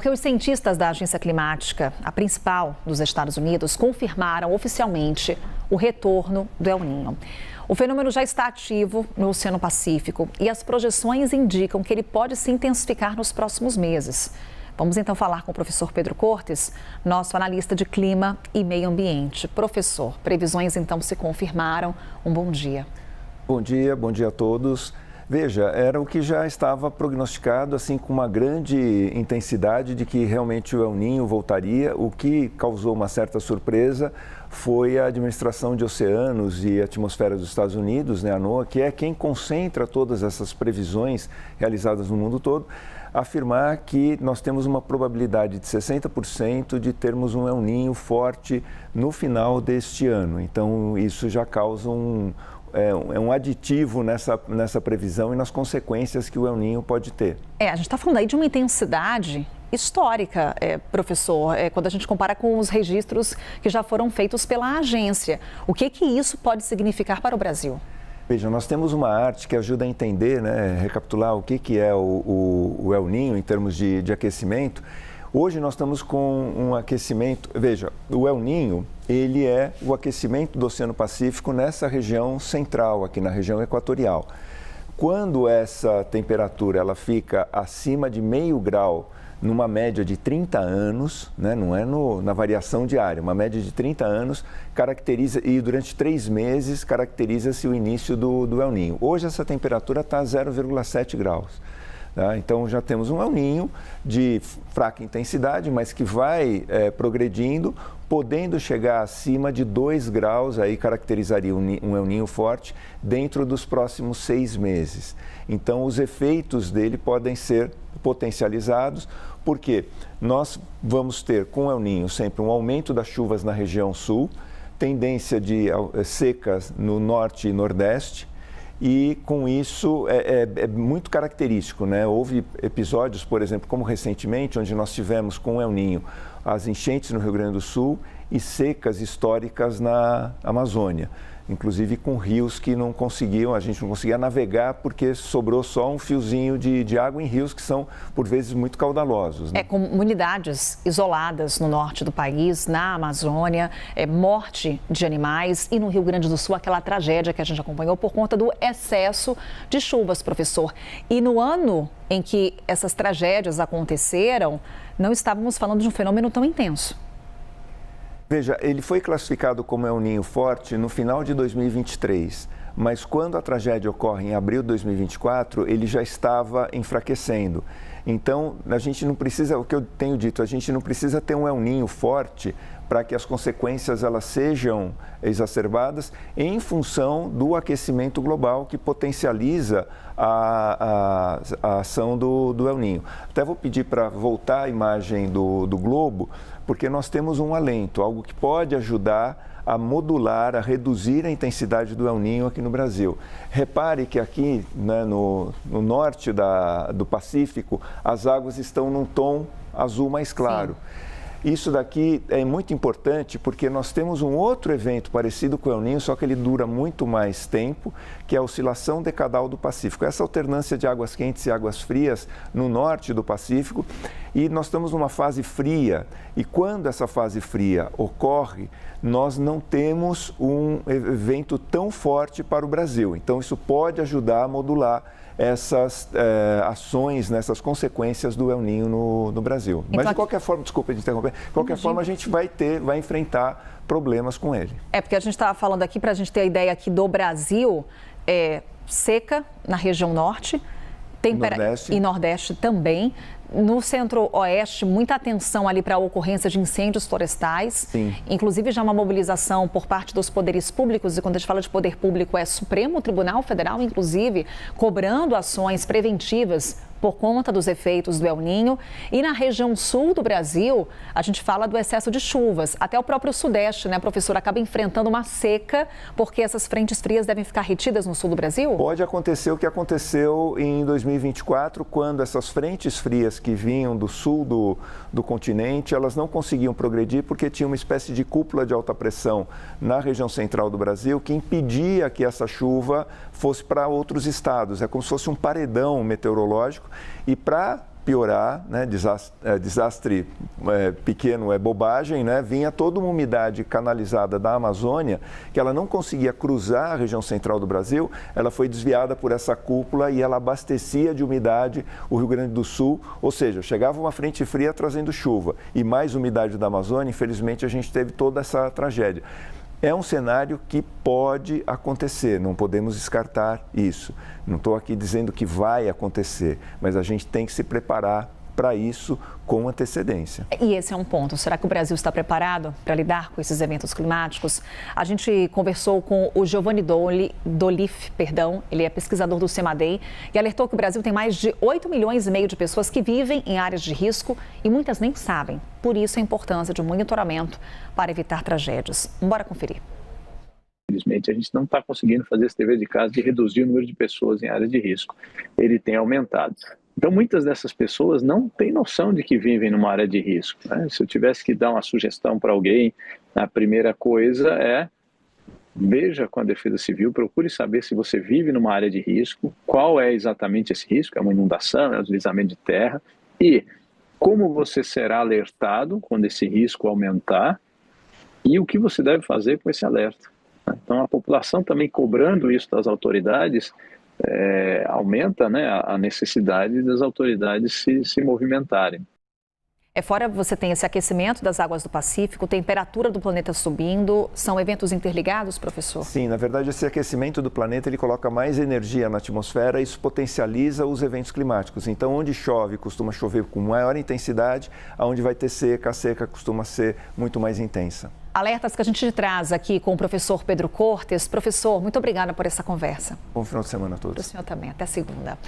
porque os cientistas da Agência Climática, a principal dos Estados Unidos, confirmaram oficialmente o retorno do El Niño. O fenômeno já está ativo no Oceano Pacífico e as projeções indicam que ele pode se intensificar nos próximos meses. Vamos então falar com o professor Pedro Cortes, nosso analista de clima e meio ambiente. Professor, previsões então se confirmaram. Um bom dia. Bom dia a todos. Veja, era o que já estava prognosticado, assim, com uma grande intensidade de que realmente o El Niño voltaria. O que causou uma certa surpresa foi a Administração de Oceanos e Atmosfera dos Estados Unidos, a NOAA, que é quem concentra todas essas previsões realizadas no mundo todo, afirmar que nós temos uma probabilidade de 60% de termos um El Niño forte no final deste ano. Então, isso já causa um aditivo nessa previsão e nas consequências que o El Niño pode ter. A gente está falando aí de uma intensidade histórica, professor, quando a gente compara com os registros que já foram feitos pela agência. O que isso pode significar para o Brasil? Veja, nós temos uma arte que ajuda a entender, recapitular o que é o El Niño em termos de aquecimento. Hoje nós estamos com um aquecimento, veja, o El Niño, ele é o aquecimento do Oceano Pacífico nessa região central, aqui na região equatorial. Quando essa temperatura ela fica acima de 0,5 grau, numa média de 30 anos, não é na variação diária, uma média de 30 anos, caracteriza, e durante 3 meses caracteriza-se o início do El Niño. Hoje essa temperatura está a 0,7 graus. Então já temos um El Niño de fraca intensidade, mas que vai progredindo, podendo chegar acima de 2 graus, aí caracterizaria um El Niño forte dentro dos próximos 6 meses. Então os efeitos dele podem ser potencializados, porque nós vamos ter com o El Niño sempre um aumento das chuvas na região sul, tendência de secas no norte e nordeste, e com isso é muito característico, Houve episódios, por exemplo, como recentemente, onde nós tivemos com o El Niño as enchentes no Rio Grande do Sul e secas históricas na Amazônia, inclusive com rios que a gente não conseguia navegar porque sobrou só um fiozinho de água em rios que são, por vezes, muito caudalosos. Comunidades isoladas no norte do país, na Amazônia, morte de animais e no Rio Grande do Sul aquela tragédia que a gente acompanhou por conta do excesso de chuvas, professor. E no ano em que essas tragédias aconteceram, não estávamos falando de um fenômeno tão intenso. Veja, ele foi classificado como El Niño forte no final de 2023, mas quando a tragédia ocorre em abril de 2024, ele já estava enfraquecendo. Então, a gente não precisa, o que eu tenho dito, a gente não precisa ter um El Niño forte para que as consequências elas sejam exacerbadas em função do aquecimento global que potencializa a ação do El Niño. Até vou pedir para voltar a imagem do globo, porque nós temos um alento, algo que pode ajudar a modular, a reduzir a intensidade do El Niño aqui no Brasil. Repare que aqui, no norte do Pacífico, as águas estão num tom azul mais claro. Sim. Isso daqui é muito importante porque nós temos um outro evento parecido com o El Niño, só que ele dura muito mais tempo, que é a oscilação decadal do Pacífico. Essa alternância de águas quentes e águas frias no norte do Pacífico, e nós estamos numa fase fria, e quando essa fase fria ocorre, nós não temos um evento tão forte para o Brasil. Então isso pode ajudar a modular essas ações, nessas consequências do El Niño no Brasil. Mas de qualquer forma, desculpa de interromper, de qualquer forma a gente vai enfrentar problemas com ele. Porque a gente estava falando aqui, para a gente ter a ideia aqui do Brasil, seca na região norte, e Nordeste também. No Centro-Oeste, muita atenção ali para a ocorrência de incêndios florestais. Sim. Inclusive, já uma mobilização por parte dos poderes públicos, e quando a gente fala de poder público, é Supremo Tribunal Federal, inclusive, cobrando ações preventivas por conta dos efeitos do El Niño. E na região sul do Brasil, a gente fala do excesso de chuvas. Até o próprio Sudeste, professor, acaba enfrentando uma seca, porque essas frentes frias devem ficar retidas no sul do Brasil? Pode acontecer o que aconteceu em 2024, quando essas frentes frias que vinham do sul do continente, elas não conseguiam progredir porque tinha uma espécie de cúpula de alta pressão na região central do Brasil que impedia que essa chuva fosse para outros estados. É como se fosse um paredão meteorológico, e para piorar, né? Desastre pequeno é bobagem, né? Vinha toda uma umidade canalizada da Amazônia, que ela não conseguia cruzar a região central do Brasil, ela foi desviada por essa cúpula e ela abastecia de umidade o Rio Grande do Sul, ou seja, chegava uma frente fria trazendo chuva e mais umidade da Amazônia, infelizmente a gente teve toda essa tragédia. É um cenário que pode acontecer, não podemos descartar isso. Não estou aqui dizendo que vai acontecer, mas a gente tem que se preparar para isso com antecedência. E esse é um ponto. Será que o Brasil está preparado para lidar com esses eventos climáticos? A gente conversou com o Giovanni Dolif, ele é pesquisador do CEMADEI e alertou que o Brasil tem mais de 8,5 milhões de pessoas que vivem em áreas de risco e muitas nem sabem. Por isso a importância de um monitoramento para evitar tragédias. Bora conferir. Infelizmente, a gente não está conseguindo fazer esse dever de casa de reduzir o número de pessoas em áreas de risco. Ele tem aumentado. Então, muitas dessas pessoas não têm noção de que vivem numa área de risco, né? Se eu tivesse que dar uma sugestão para alguém, a primeira coisa é: veja com a Defesa Civil, procure saber se você vive numa área de risco, qual é exatamente esse risco, é uma inundação, é um deslizamento de terra, e como você será alertado quando esse risco aumentar e o que você deve fazer com esse alerta. Então, a população também cobrando isso das autoridades aumenta, né, a necessidade das autoridades se movimentarem. Fora você tem esse aquecimento das águas do Pacífico, temperatura do planeta subindo, são eventos interligados, professor? Sim, na verdade esse aquecimento do planeta ele coloca mais energia na atmosfera e isso potencializa os eventos climáticos. Então onde chove costuma chover com maior intensidade, aonde vai ter seca, a seca costuma ser muito mais intensa. Alertas que a gente traz aqui com o professor Pedro Cortes. Professor, muito obrigada por essa conversa. Bom final de semana a todos. Para o senhor também, até segunda.